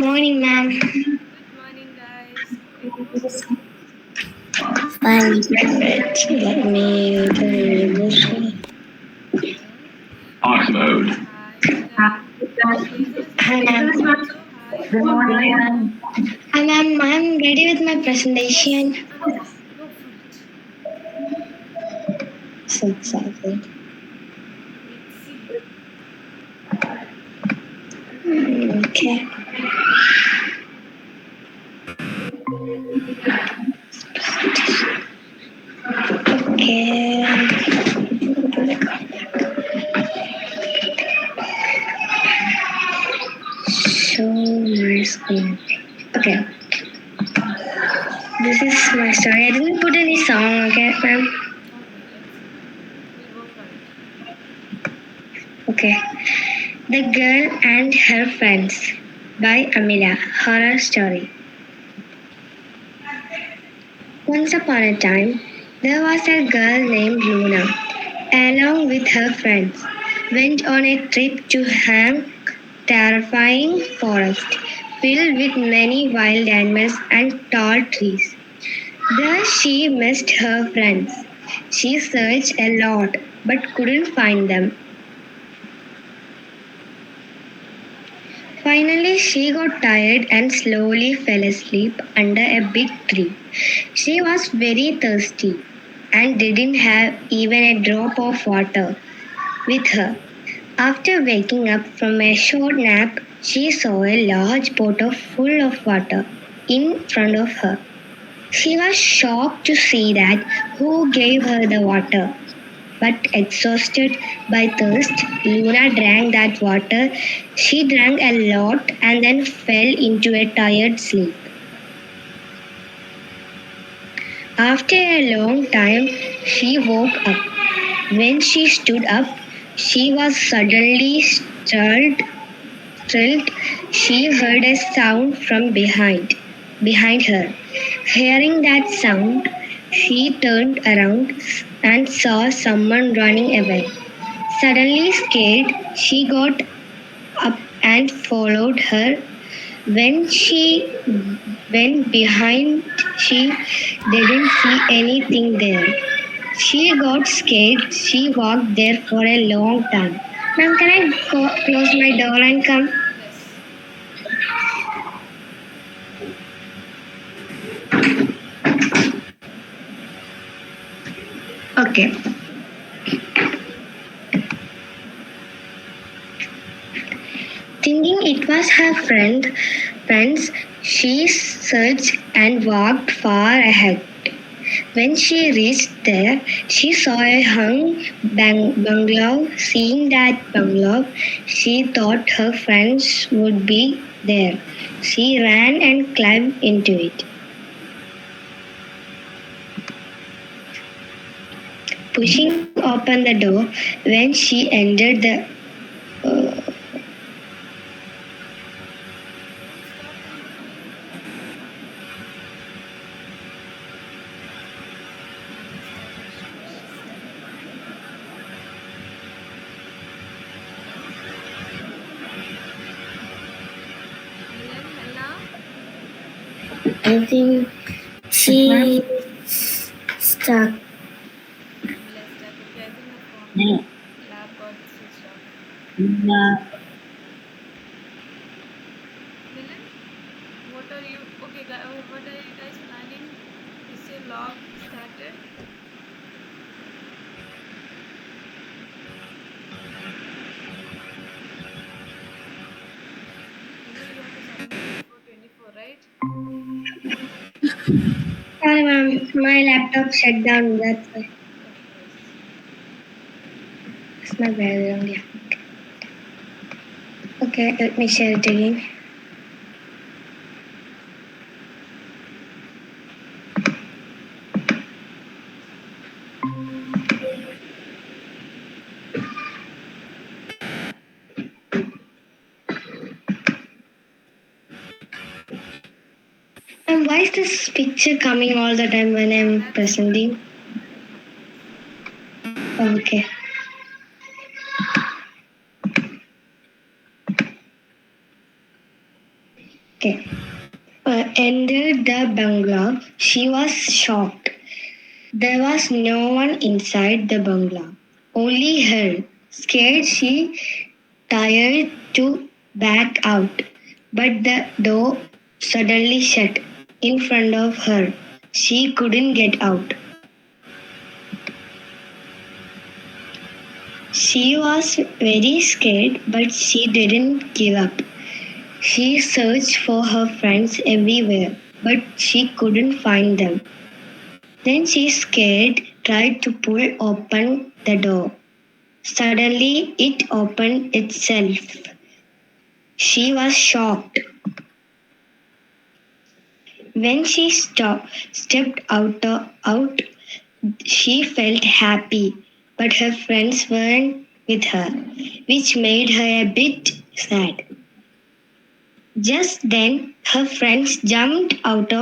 morning, ma'am. Good morning, guys. How are you? Fine. Let me Okay. Ox mode. Hi, Milan. Jason is not Hi, there. ma'am. So, hi. Good morning, ma'am. Hi, ma'am. I'm ready with my Yes, presentation. I'm ready. Go for it. So excited. Let's see. Okay. Okay. Show my screen. Okay. This is my story. I didn't put any song, okay, ma'am? Okay, let's see. We'll work on it. Okay. The Girl and Her Friends by Amila. Horror story. Once upon a time, there was a girl named Luna, along with her friends, went on a trip to a terrifying forest filled with many wild animals and tall trees. There she missed her friends. She searched a lot but couldn't find them. Finally, she got tired and slowly fell asleep under a big tree. She was very thirsty and didn't have even a drop of water with her. After waking up from a short nap, she saw a large bottle full of water in front of her. She was shocked to see that who gave her the water. But exhausted by thirst, Luna drank that water. She drank a lot and then fell into a tired sleep. After a long time, she woke up. When she stood up, she was suddenly startled. She heard a sound from behind her. Hearing that sound, she turned around and saw someone running away. Suddenly scared, she got up and followed her. When she went behind, she didn't see anything there. She got scared. She walked there for a long time. Ma'am, can I close my door and come? Yes. Okay. Thinking it was her friends, she searched and walked far ahead. When she reached there, she saw a hung bungalow. Seeing that bungalow, she thought her friends would be there. She ran and climbed into it. Pushing open the door, when she entered the Don't stop in between. Unestablished precious time. Milan, Hannah? I think she stuck. Amila is stuck. Okay, I think the phone lab got switched off. Milan, what are you? Okay, what are you guys planning? Is your log started? You know you have to submit before 24, right? Sorry, ma'am. My laptop shut down. That's why. Oh, yes. It's my background. Yeah. Okay, let me share it again. And why is this picture coming all the time when I'm That's presenting? Okay. Okay. Entered the bungalow. She was shocked. There was no one inside the bungalow. Only her. Scared, she tried to back out, but the door suddenly shut in front of her. She couldn't get out. She was very scared, but she didn't give up. She searched for her friends everywhere, but she couldn't find them. Then she scared tried to pull open the door. Suddenly it opened itself. She was shocked. When she stepped out, she felt happy, but her friends weren't with her, which made her a bit sad. Just then, her friends jumped out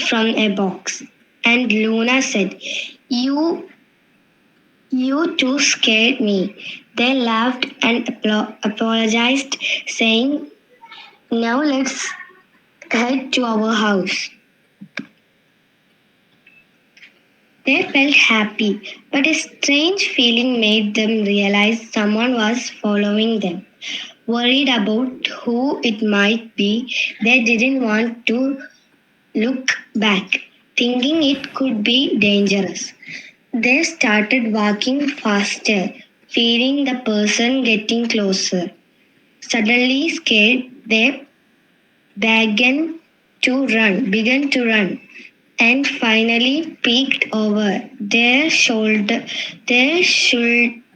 from a box, and Luna said, "You You two scared me." They laughed and apologized, saying, "Now let's head to our house." They felt happy, but a strange feeling made them realize someone was following them. Worried about who it might be, they didn't want to look back, thinking it could be dangerous. They started walking faster, fearing the person getting closer. Suddenly scared, they began to run, and finally peeked over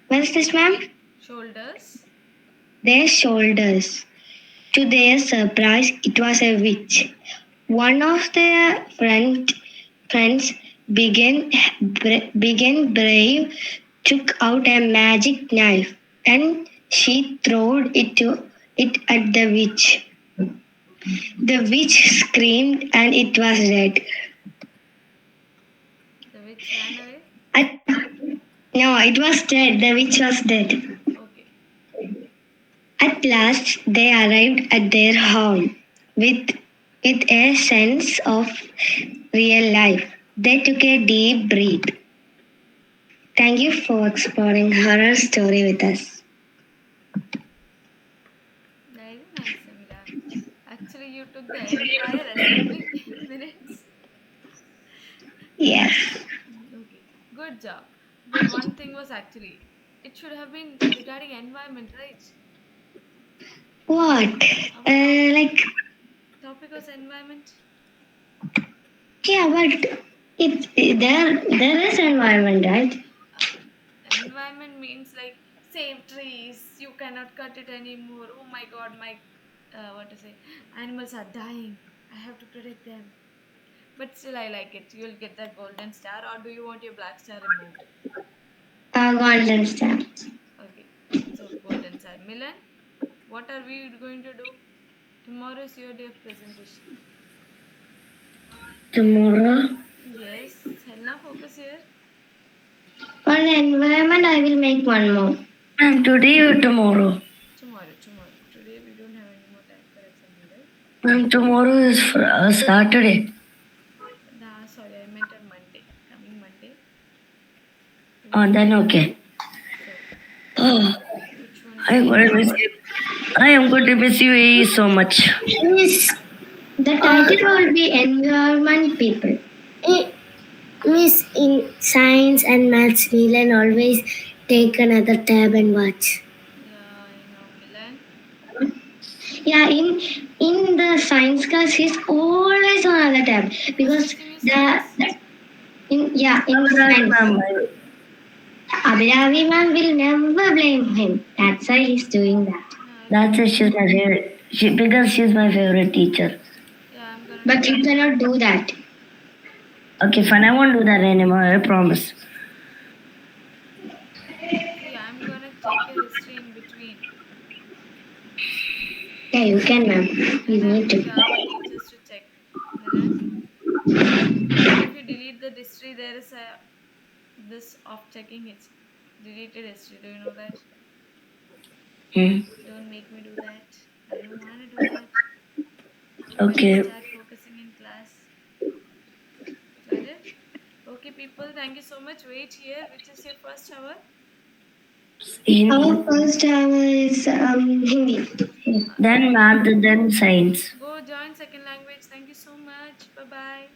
what's this, ma'am? Shoulders. Their shoulders. To their surprise, it was a witch. One of their friends began brave, took out a magic knife, and she throwed it at the witch. The witch screamed and it was dead. The witch ran away. At, no, it was dead. The witch was dead. Okay. At last, they arrived at their home with a sense of real life. They took a deep breath. Thank you for exploring horror story with us. Very nice, Samira. Actually, you took the entire assembly in minutes. Yes. Okay, good job. But one thing was actually, it should have been regarding environment, right? What? Our Like, topic was environment. yeah, but there is environment, right? Uh, Environment means like save trees. You cannot cut it anymore. Oh my God, my what to say? Animals are dying. I have to protect them. But still, I like it. You'll get that golden star, or do you want your black star removed? Golden stamp. Okay, so golden star. Milan, what are we going to do? Tomorrow is your day of presentation. Tomorrow. Yes, Helena, focus here. For the environment, I will make one more. And today or tomorrow? Tomorrow. Today we don't have any more time for assembly, right? And tomorrow is Saturday. Nah, sorry, I meant on Monday. Coming Monday. Oh, then okay. So, Oh, which one I'm do going to miss you. I am going to miss you so much. Miss, the title will be Environment People. Miss, in science and maths, Neelan always take another tab and watch. Yeah, I know, Milan. Yeah, in the science class, he's always on other tab Who's because teaching you the, science? the in science. Abhiravi ma'am will never blame him. That's why he's doing that. Yeah, That's why she's my favorite. Because she's my favorite teacher. yeah, I'm gonna But take. you cannot do that. Okay, fine. I won't do that anymore. I promise. See, I'm gonna check your history in between. Yeah, you can, ma'am. You And I'm need going to to. ask the teachers to check. Milan, even if you delete the history, there is a this of checking it. Deleted history. Do you know that? Hmm. Don't make me do that. I don't want to do that. when we Okay. start focusing in class. Got it? Okay, people, thank you so much. Wait here. Which is your first hour? Our In first hour is Hindi. then math, then science. Go join second language. Thank you so much. Bye bye.